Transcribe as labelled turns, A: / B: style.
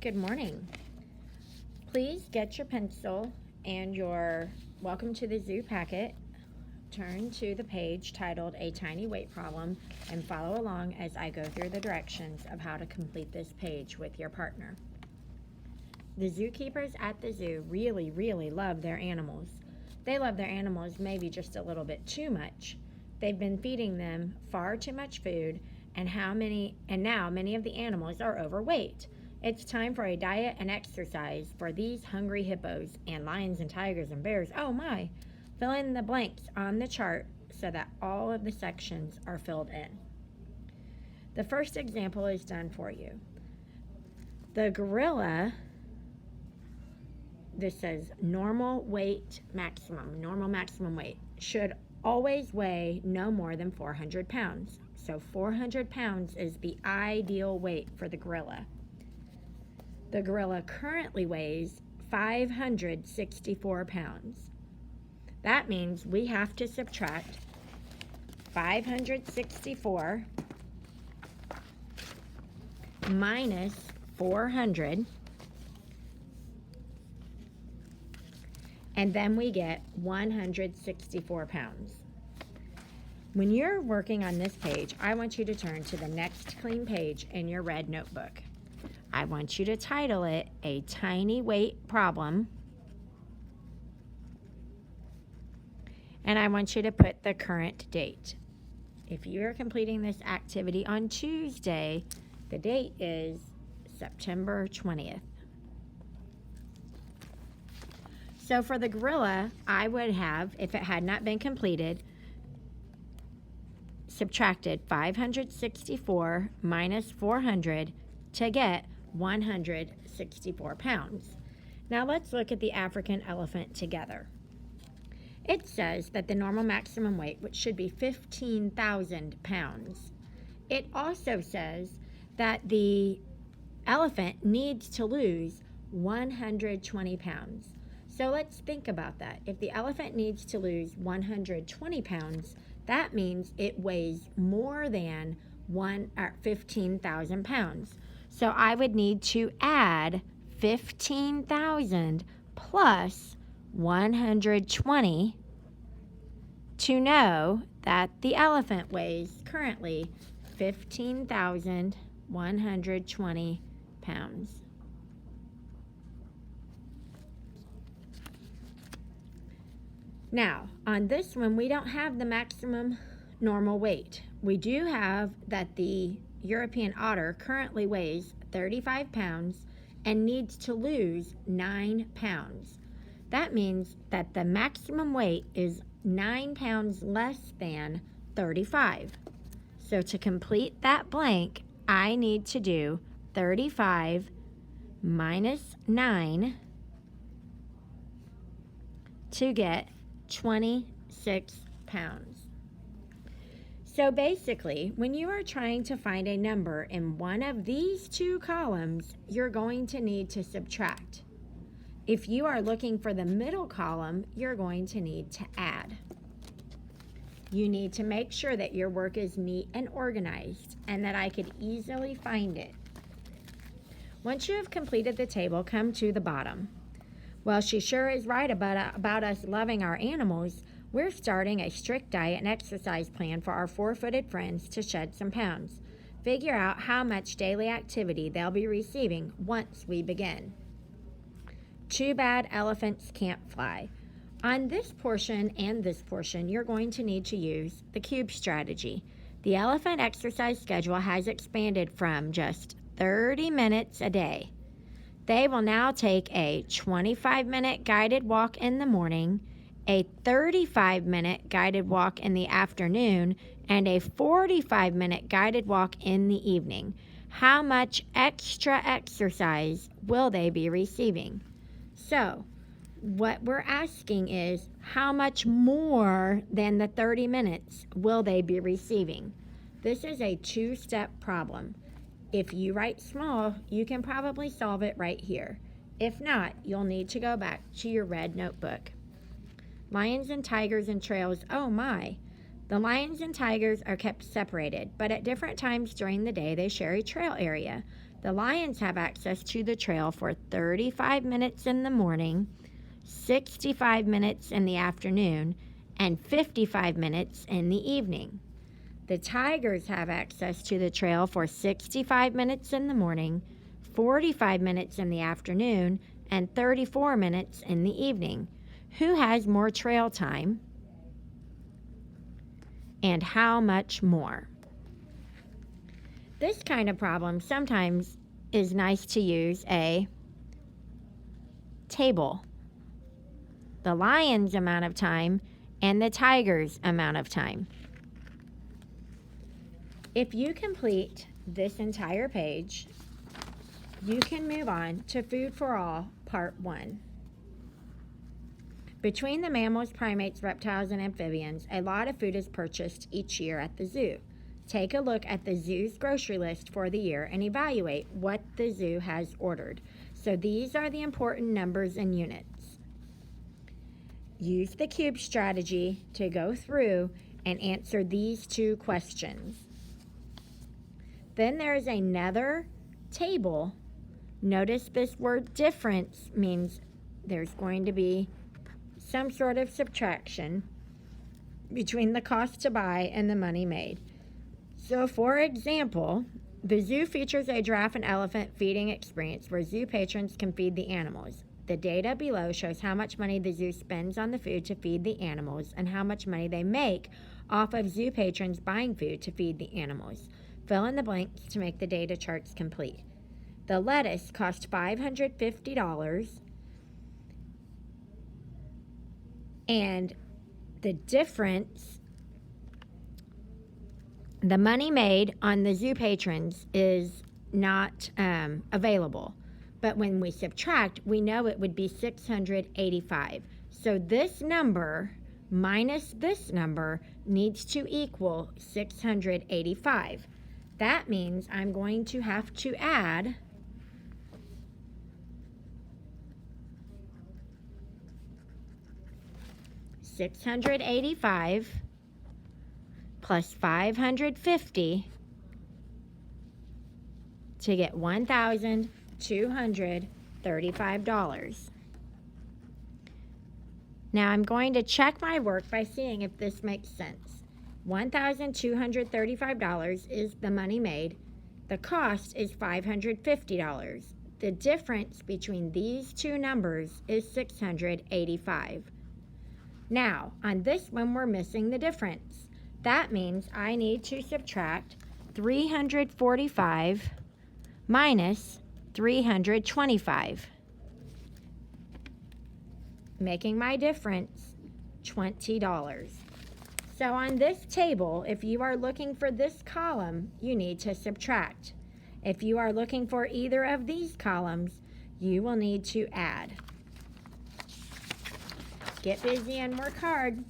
A: good morning. Please get your pencil and your Welcome to the Zoo packet. Turn to the page titled A Tiny Weight Problem and follow along as I go through the directions of how to complete this page with your partner. The zookeepers at the zoo really love their animals. They love their animals maybe just a little bit too much. They've been feeding them far too much food, and now many of the animals are overweight. It's time for a diet and exercise for these hungry hippos and lions and tigers and bears. Oh my! Fill in the blanks on the chart so that all of the sections are filled in. The first example is done for you. The gorilla, this says normal maximum weight, should always weigh no more than 400 pounds. So 400 pounds is the ideal weight for the gorilla. The gorilla currently weighs 564 pounds. That means we have to subtract 564 minus 400, and then we get 164 pounds. When you're working on this page, I want you to turn to the next clean page in your red notebook. I want you to title it A Tiny Weight Problem, and I want you to put the current date. If you are completing this activity on Tuesday, the date is September 20th. So for the gorilla, I would have, if it had not been completed, subtracted 564 minus 400 to get 164 pounds. Now let's look at the African elephant together. It says that the normal maximum weight, which should be 15,000 pounds. It also says that the elephant needs to lose 120 pounds. So let's think about that. If the elephant needs to lose 120 pounds, that means it weighs more than 15,000 pounds. So I would need to add 15,000 plus 120 to know that the elephant weighs currently 15,120 pounds. Now, on this one, we don't have the maximum normal weight. We do have that the European otter currently weighs 35 pounds and needs to lose 9 pounds. That means that the maximum weight is 9 pounds less than 35. So to complete that blank, I need to do 35 minus 9 to get 26 pounds. So basically, when you are trying to find a number in one of these two columns, you're going to need to subtract. If you are looking for the middle column, you're going to need to add. You need to make sure that your work is neat and organized and that I could easily find it. Once you have completed the table, come to the bottom. Well, she sure is right about us loving our animals. We're starting a strict diet and exercise plan for our four-footed friends to shed some pounds. Figure out how much daily activity they'll be receiving once we begin. Too bad elephants can't fly. On this portion and this portion, you're going to need to use the cube strategy. The elephant exercise schedule has expanded from just 30 minutes a day. They will now take a 25-minute guided walk in the morning, a 35-minute guided walk in the afternoon, and a 45-minute guided walk in the evening. How much extra exercise will they be receiving? So, what we're asking is, how much more than the 30 minutes will they be receiving? This is a two-step problem. If you write small, you can probably solve it right here. If not, you'll need to go back to your red notebook. Lions and tigers and trails, oh my. The lions and tigers are kept separated, but at different times during the day they share a trail area. The lions have access to the trail for 35 minutes in the morning, 65 minutes in the afternoon, and 55 minutes in the evening. The tigers have access to the trail for 65 minutes in the morning, 45 minutes in the afternoon, and 34 minutes in the evening. Who has more trail time? And how much more? This kind of problem sometimes is nice to use a table. The lion's amount of time and the tiger's amount of time. If you complete this entire page, you can move on to Food for All, Part 1. Between the mammals, primates, reptiles, and amphibians, a lot of food is purchased each year at the zoo. Take a look at the zoo's grocery list for the year and evaluate what the zoo has ordered. So these are the important numbers and units. Use the cube strategy to go through and answer these two questions. Then there is another table. Notice this word difference means there's going to be some sort of subtraction between the cost to buy and the money made. So for example, the zoo features a giraffe and elephant feeding experience where zoo patrons can feed the animals. The data below shows how much money the zoo spends on the food to feed the animals and how much money they make off of zoo patrons buying food to feed the animals. Fill in the blanks to make the data charts complete. The lettuce cost $550, and the difference, the money made on the zoo patrons is not available. But when we subtract, we know it would be $685. So this number minus this number needs to equal $685. That means I'm going to have to add $685 plus $550 to get $1,235. Now I'm going to check my work by seeing if this makes sense. $1,235 is the money made. The cost is $550. The difference between these two numbers is $685. Now, on this one, we're missing the difference. That means I need to subtract $345 minus $325, making my difference $20. So on this table, if you are looking for this column, you need to subtract. If you are looking for either of these columns, you will need to add. Get busy and work hard.